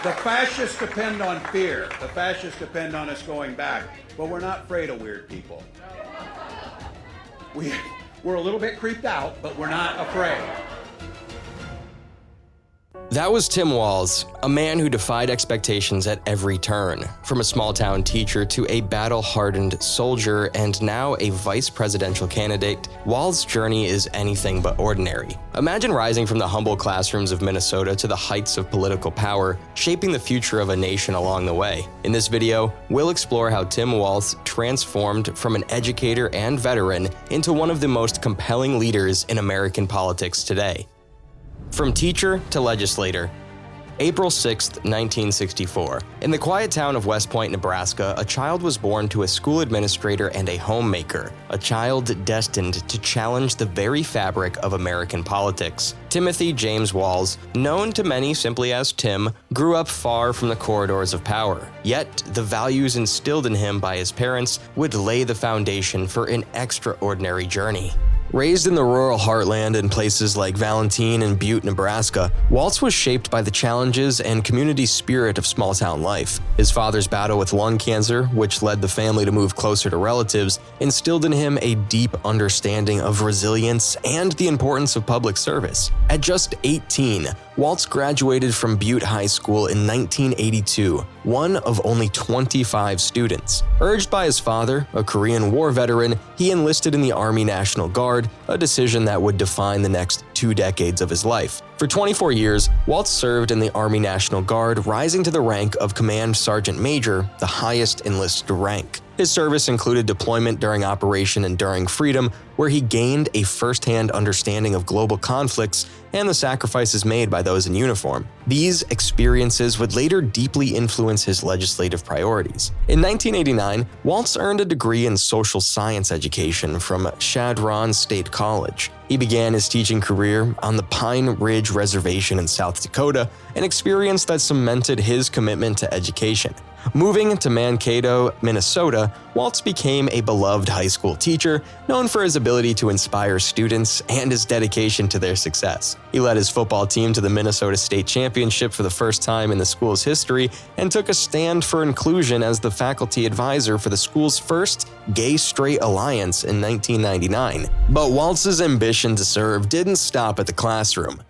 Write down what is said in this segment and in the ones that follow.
The fascists depend on fear. The fascists depend on us going back. But we're not afraid of weird people. We're a little bit creeped out, but we're not afraid. That was Tim Walz, a man who defied expectations at every turn. From a small-town teacher to a battle-hardened soldier and now a vice presidential candidate, Walz's journey is anything but ordinary. Imagine rising from the humble classrooms of Minnesota to the heights of political power, shaping the future of a nation along the way. In this video, we'll explore how Tim Walz transformed from an educator and veteran into one of the most compelling leaders in American politics today. From teacher to legislator. April 6, 1964. In the quiet town of West Point, Nebraska, a child was born to a school administrator and a homemaker, a child destined to challenge the very fabric of American politics. Timothy James Walz, known to many simply as Tim, grew up far from the corridors of power. Yet, the values instilled in him by his parents would lay the foundation for an extraordinary journey. Raised in the rural heartland in places like Valentine and Butte, Nebraska, Walz was shaped by the challenges and community spirit of small-town life. His father's battle with lung cancer, which led the family to move closer to relatives, instilled in him a deep understanding of resilience and the importance of public service. At just 18, Walz graduated from Butte High School in 1982, one of only 25 students. Urged by his father, a Korean War veteran, he enlisted in the Army National Guard, a decision that would define the next 2 decades of his life. For 24 years, Walz served in the Army National Guard, rising to the rank of Command Sergeant Major, the highest enlisted rank. His service included deployment during Operation Enduring Freedom, where he gained a first-hand understanding of global conflicts and the sacrifices made by those in uniform. These experiences would later deeply influence his legislative priorities. In 1989, Walz earned a degree in social science education from Chadron State College. He began his teaching career on the Pine Ridge Reservation in South Dakota, an experience that cemented his commitment to education. Moving to Mankato, Minnesota, Walz became a beloved high school teacher, known for his ability to inspire students and his dedication to their success. He led his football team to the Minnesota State Championship for the first time in the school's history and took a stand for inclusion as the faculty advisor for the school's first Gay-Straight Alliance in 1999. But Walz's ambition to serve didn't stop at the classroom.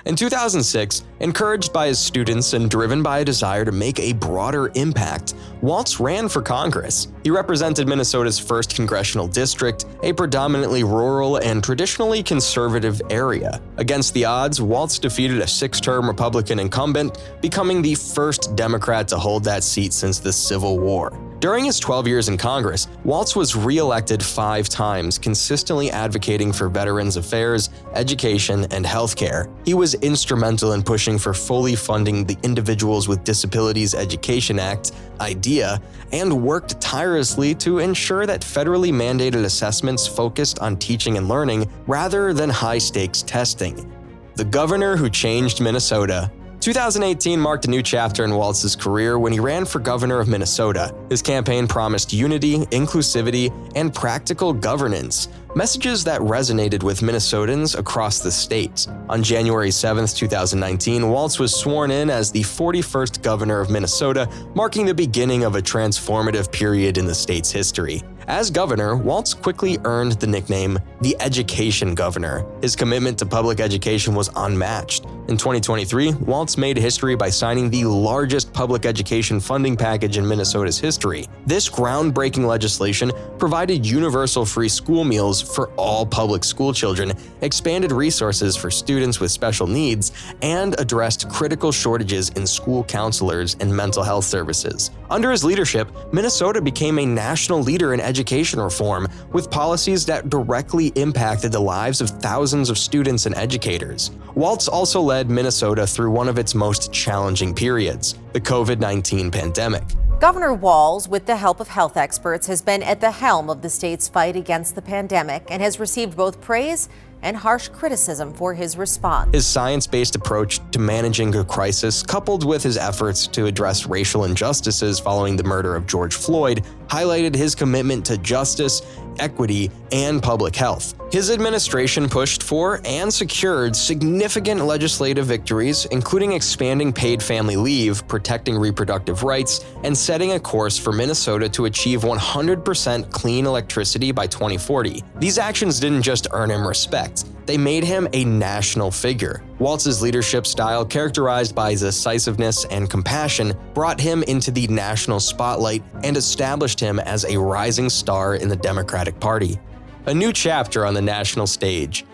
In 2006, encouraged by his students and driven by a desire to make a broader impact, Walz ran for Congress. He represented Minnesota's 1st congressional district, a predominantly rural and traditionally conservative area. Against the odds, Walz defeated a 6-term Republican incumbent, becoming the first Democrat to hold that seat since the Civil War. During his 12 years in Congress, Walz was re-elected 5 times, consistently advocating for veterans' affairs, education, and healthcare. He was instrumental in pushing for fully funding the Individuals with Disabilities Education Act, IDEA, and worked tirelessly to ensure that federally mandated assessments focused on teaching and learning rather than high-stakes testing. The governor who changed Minnesota. 2018 marked a new chapter in Walz's career when he ran for governor of Minnesota. His campaign promised unity, inclusivity, and practical governance, messages that resonated with Minnesotans across the state. On January 7, 2019, Walz was sworn in as the 41st governor of Minnesota, marking the beginning of a transformative period in the state's history. As governor, Walz quickly earned the nickname the Education Governor. His commitment to public education was unmatched. In 2023, Walz made history by signing the largest public education funding package in Minnesota's history. This groundbreaking legislation provided universal free school meals for all public school children, expanded resources for students with special needs, and addressed critical shortages in school counselors and mental health services. Under his leadership, Minnesota became a national leader in education reform, with policies that directly impacted the lives of thousands of students and educators. Walz also led Minnesota through one of its most challenging periods, the COVID-19 pandemic. Governor Walz, with the help of health experts, has been at the helm of the state's fight against the pandemic and has received both praise and harsh criticism for his response. His science-based approach to managing a crisis, coupled with his efforts to address racial injustices following the murder of George Floyd, highlighted his commitment to justice equity, and public health. His administration pushed for and secured significant legislative victories, including expanding paid family leave, protecting reproductive rights, and setting a course for Minnesota to achieve 100% clean electricity by 2040. These actions didn't just earn him respect, they made him a national figure. Walz's leadership style, characterized by decisiveness and compassion, brought him into the national spotlight and established him as a rising star in the Democratic Party. A new chapter on the national stage.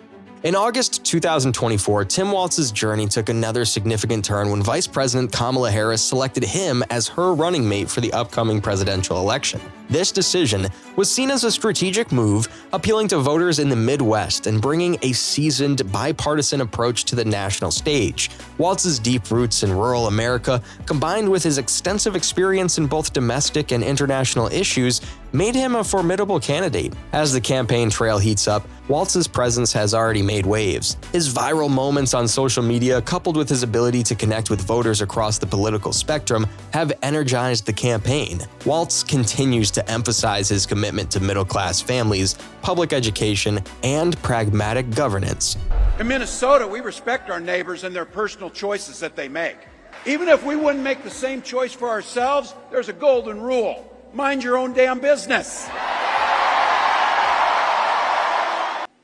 In August 2024, Tim Walz's journey took another significant turn when Vice President Kamala Harris selected him as her running mate for the upcoming presidential election. This decision was seen as a strategic move, appealing to voters in the Midwest and bringing a seasoned, bipartisan approach to the national stage. Walz's deep roots in rural America, combined with his extensive experience in both domestic and international issues, made him a formidable candidate. As the campaign trail heats up, Walz's presence has already made waves. His viral moments on social media, coupled with his ability to connect with voters across the political spectrum, have energized the campaign. Walz continues to emphasize his commitment to middle-class families, public education, and pragmatic governance. In Minnesota, we respect our neighbors and their personal choices that they make. Even if we wouldn't make the same choice for ourselves, there's a golden rule. Mind your own damn business.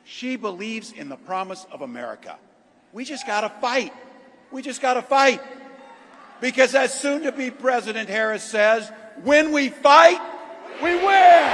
She believes in the promise of America. We just gotta fight. We just gotta fight. Because as soon-to-be President Harris says, when we fight, we win!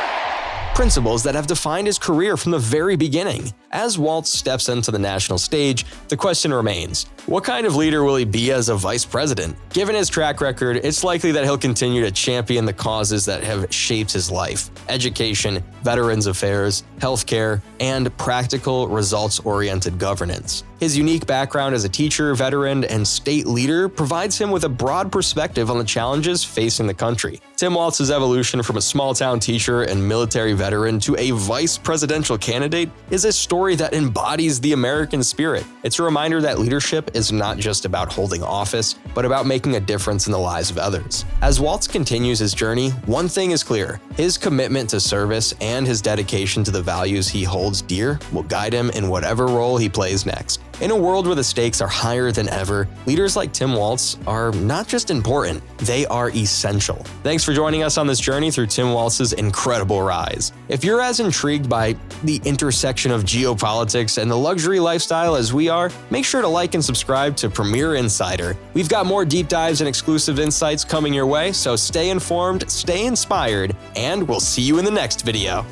Principles that have defined his career from the very beginning. As Walz steps into the national stage, the question remains, what kind of leader will he be as a vice president? Given his track record, it's likely that he'll continue to champion the causes that have shaped his life: education, veterans affairs, healthcare, and practical, results-oriented governance. His unique background as a teacher, veteran, and state leader provides him with a broad perspective on the challenges facing the country. Tim Walz's evolution from a small-town teacher and military veteran to a vice presidential candidate is a story that embodies the American spirit. It's a reminder that leadership is not just about holding office, but about making a difference in the lives of others. As Walz continues his journey, one thing is clear: his commitment to service and his dedication to the values he holds dear will guide him in whatever role he plays next. In a world where the stakes are higher than ever, leaders like Tim Walz are not just important, they are essential. Thanks for joining us on this journey through Tim Walz's incredible rise. If you're as intrigued by the intersection of geopolitics and the luxury lifestyle as we are, make sure to like and subscribe to Premier Insider. We've got more deep dives and exclusive insights coming your way, so stay informed, stay inspired, and we'll see you in the next video.